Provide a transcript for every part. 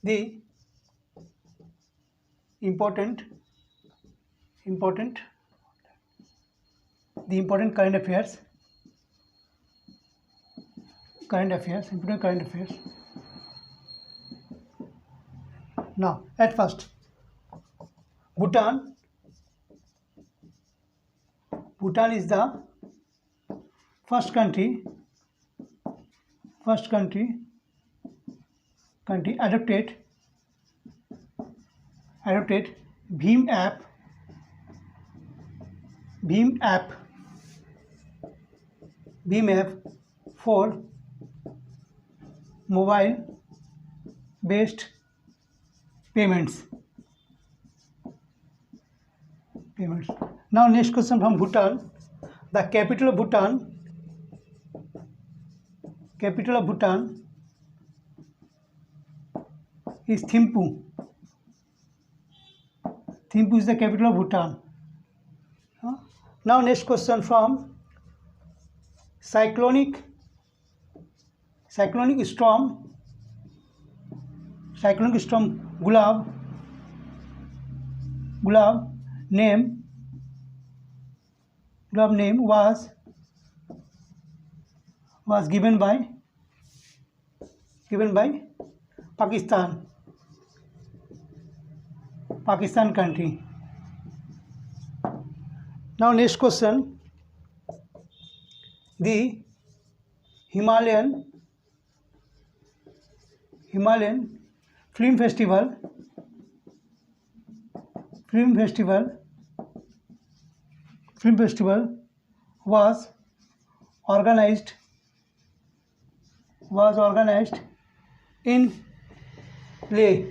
the important important important current affairs. Now, at first, Bhutan. Bhutan is the first country adopted Bhim app for mobile based payments. Now, next question from Bhutan. The capital of Bhutan is Thimphu. Thimphu is the capital of Bhutan. Now, next question from cyclonic storm Gulab name was given by Pakistan country. Now, next question. The Himalayan Film Festival was organized in Leh,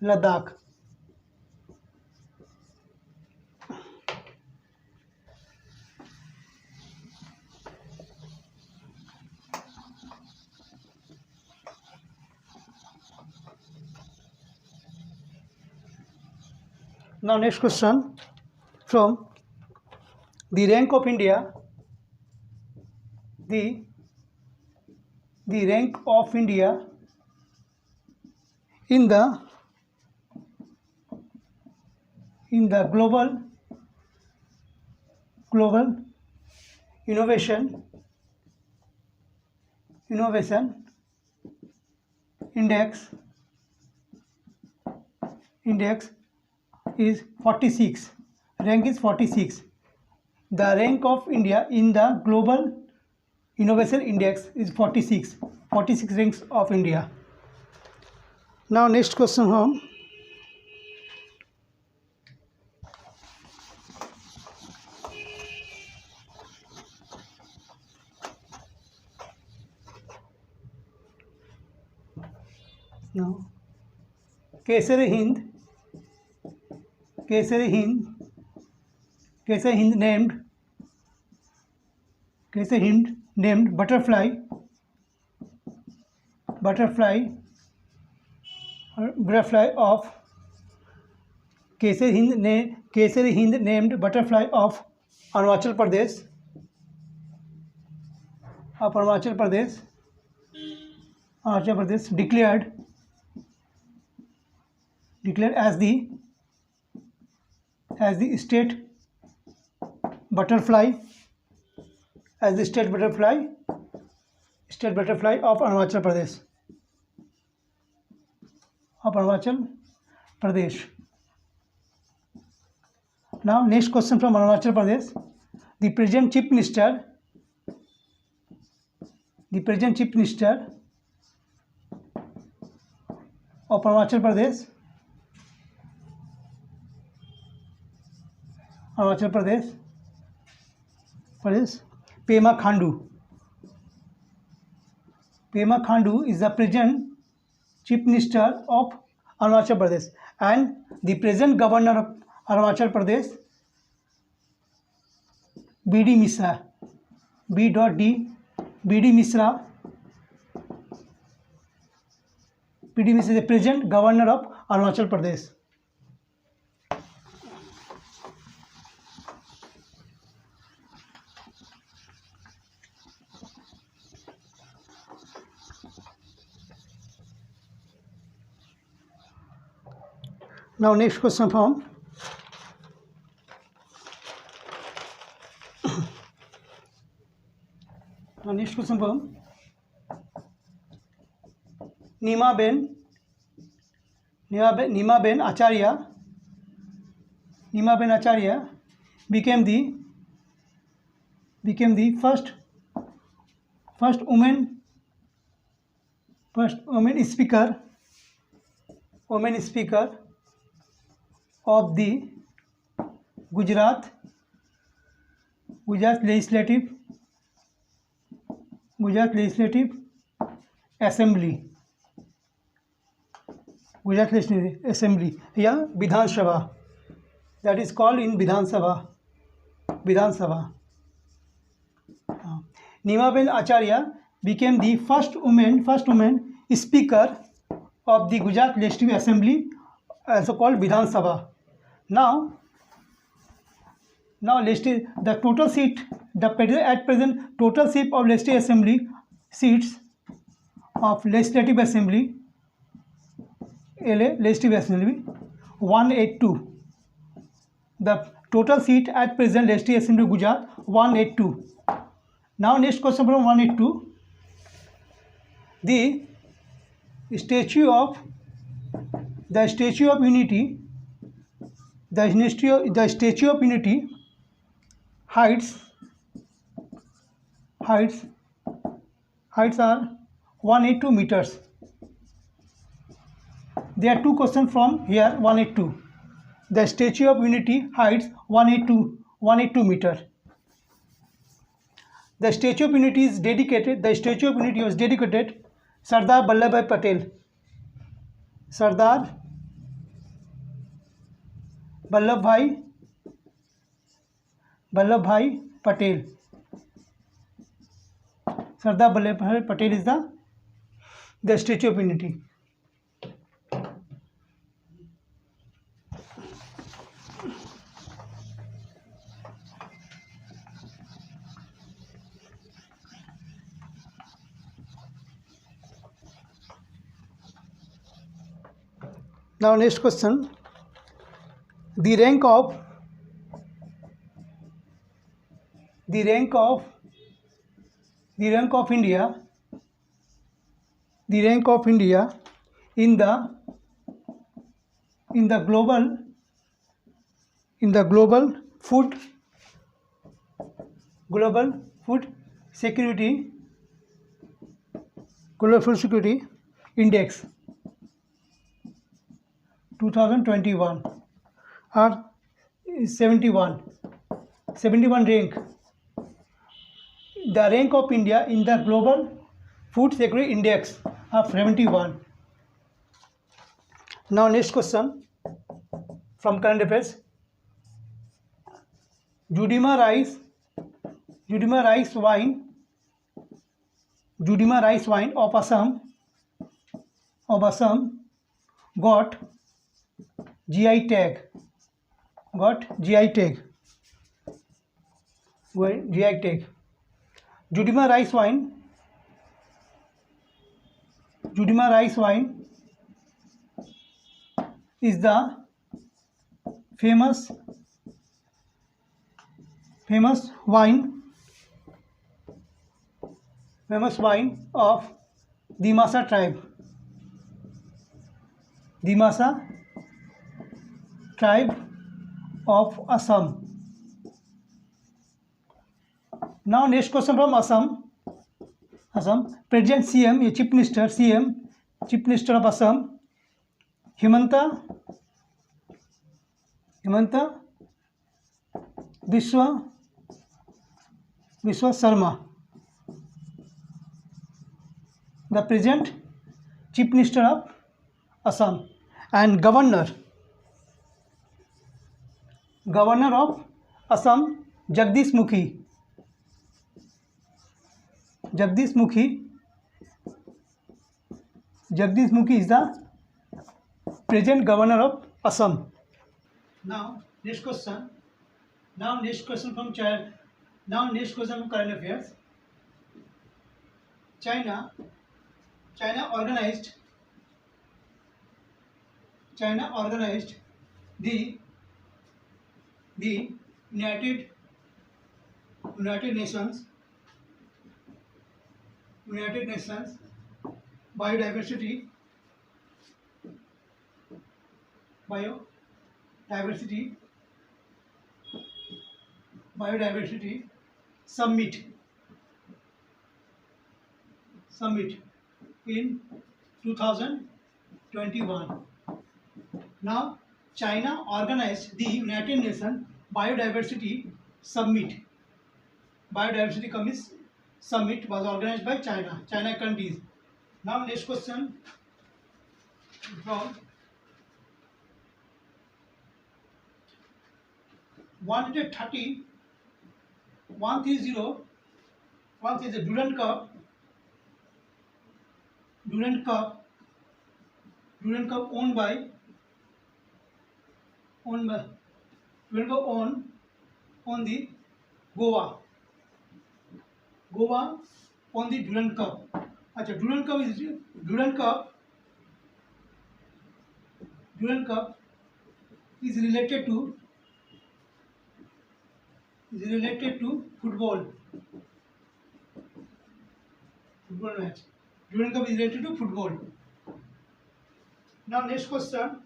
Ladakh. Now, next question from the rank of India. The rank of India in the global innovation index is 46. Rank is 46. The rank of India in the global innovation index is 46. 46 ranks of India. Now, next question from Kesari Hind named butterfly of Kesari Hind named butterfly of Arunachal Pradesh declared as the state butterfly of Arunachal Pradesh. Now, next question from Arunachal Pradesh. The present chief minister of Arunachal Pradesh Pema Khandu. Pema Khandu is the present chief minister of Arunachal Pradesh, and the present governor of Arunachal Pradesh B.D. Misra. B.D. Misra is the present governor of Arunachal Pradesh. Now next question from Nimaben Acharya. Nimaben Acharya became the first woman speaker of the Gujarat Legislative Assembly. Gujarat Legislative Assembly या Vidhan Sabha, that is called in Vidhan Sabha. Nimaben Acharya became the first woman speaker of the Gujarat Legislative Assembly, also called Vidhan Sabha. Now the total seat, at present total seat of Legislative Assembly seats of Legislative Assembly 182. The total seat at present Legislative Assembly Gujarat 182. Now next question from 182. The Statue of Unity. The Statue of Unity heights are 182 meters. There are two questions from here. 182. The Statue of Unity heights 182 meter. The Statue of Unity was dedicated Sardar Vallabhbhai Patel. Sardar Vallabhbhai Patel. Sardar Vallabhbhai Patel is the Statue of Unity. Now next question. The rank of India in the global food security index 2021 or 71 rank. The rank of India in the global food security index of 71. Now next question from current affairs. Judima rice wine of Assam got GI tag. Judima rice wine is the famous wine of Dimasa tribe of Assam. Now next question from Assam. Present CM, Chief Minister of Assam, Himanta Biswa Sharma. The present Chief Minister of Assam and Governor of Assam, Jagdish Mukhi is the present Governor of Assam. Now next question from current affairs. China organized the United Nations biodiversity biodiversity biodiversity summit in 2021. Now, China organized the United Nations Biodiversity Summit. Biodiversity Summit was organized by China countries. Now, next question from 130 Durand Cup owned by on the Goa on the Durand Cup. अच्छा, Durand Cup is related to football match. Durand Cup is related to football. Now, next question.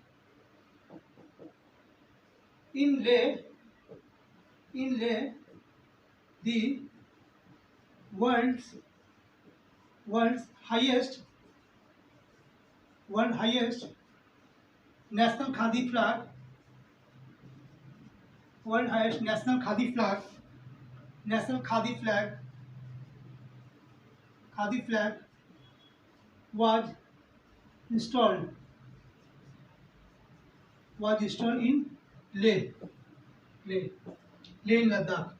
In Leh, the world's highest national khadi flag. World highest national khadi flag was installed in Leh in Ladakh.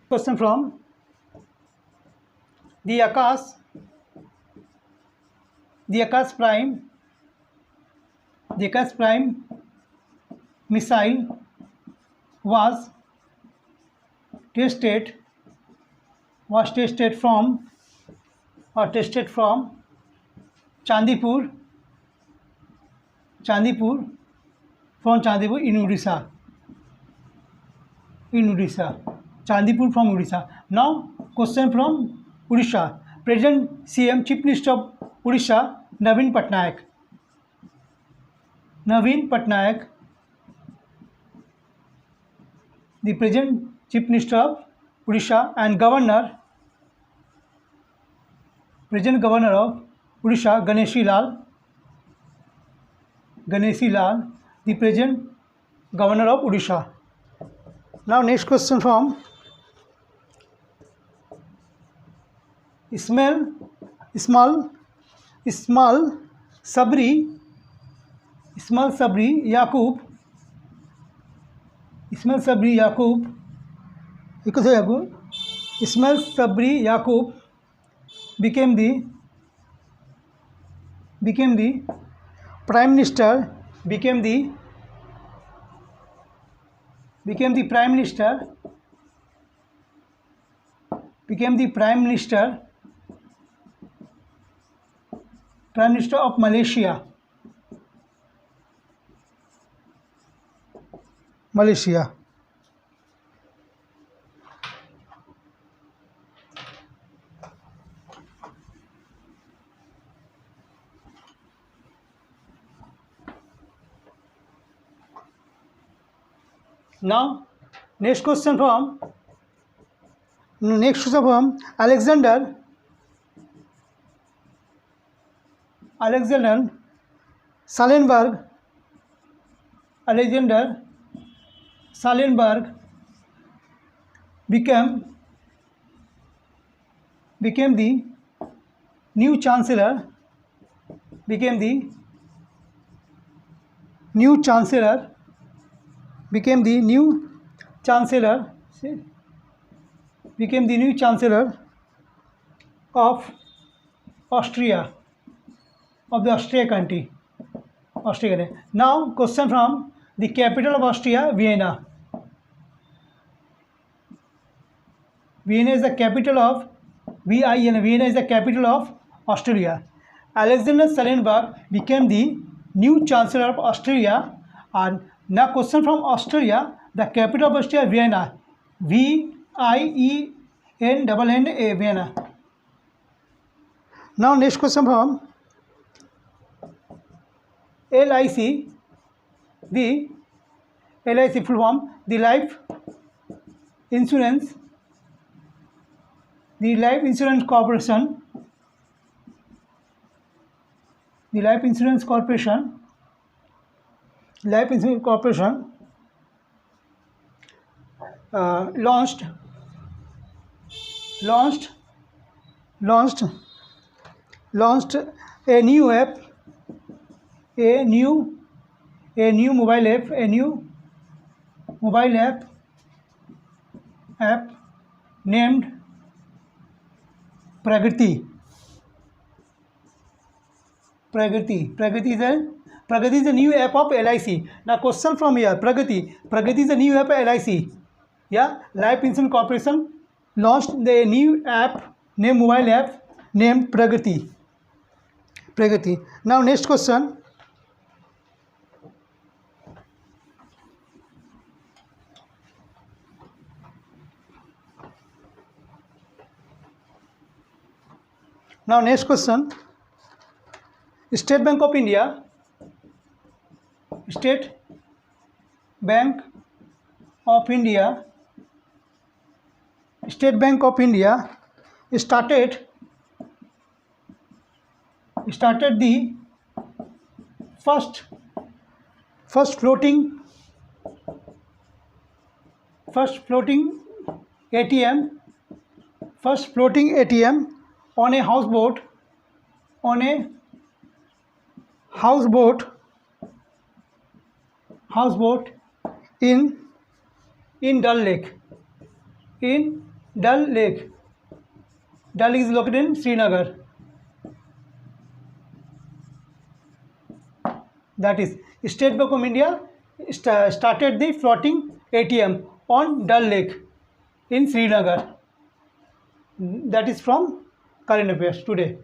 Question from the Akash Prime missile was tested from Chandipur in Odisha. Chandipur from Odisha. Now, question from Odisha. Present CM Chief Minister of Odisha, Naveen Patnaik, the present Chief Minister of Odisha and present Governor of Odisha, Ganeshi Lal, the present Governor of Odisha. Now, next question from Ismail Sabri Yaqub became the Prime Minister of Malaysia. Now, next question from Alexander Salenberg became the new chancellor of Austria, of the Austria country. Now, question from the capital of Austria, Vienna. Vienna is the capital of Vienna is the capital of Austria. Alexander Salenberg became the new Chancellor of Austria And now question from Austria. The capital of Austria, Vienna. VIENNA, Vienna. Now next question from LIC. The LIC full form, the life insurance corporation. The life insurance corporation launched a new mobile app named Pragati. Pragati is a new app of LIC. Now question from here, Pragati is a new app of LIC. Yeah, Life Insurance Corporation launched the new mobile app named Pragati. Now next question. State Bank of India started the first floating ATM on a houseboat in Dal Lake. Dal Lake is located in Srinagar. That is, State Bank of India started the floating ATM on Dal Lake in Srinagar. That is from current affairs today.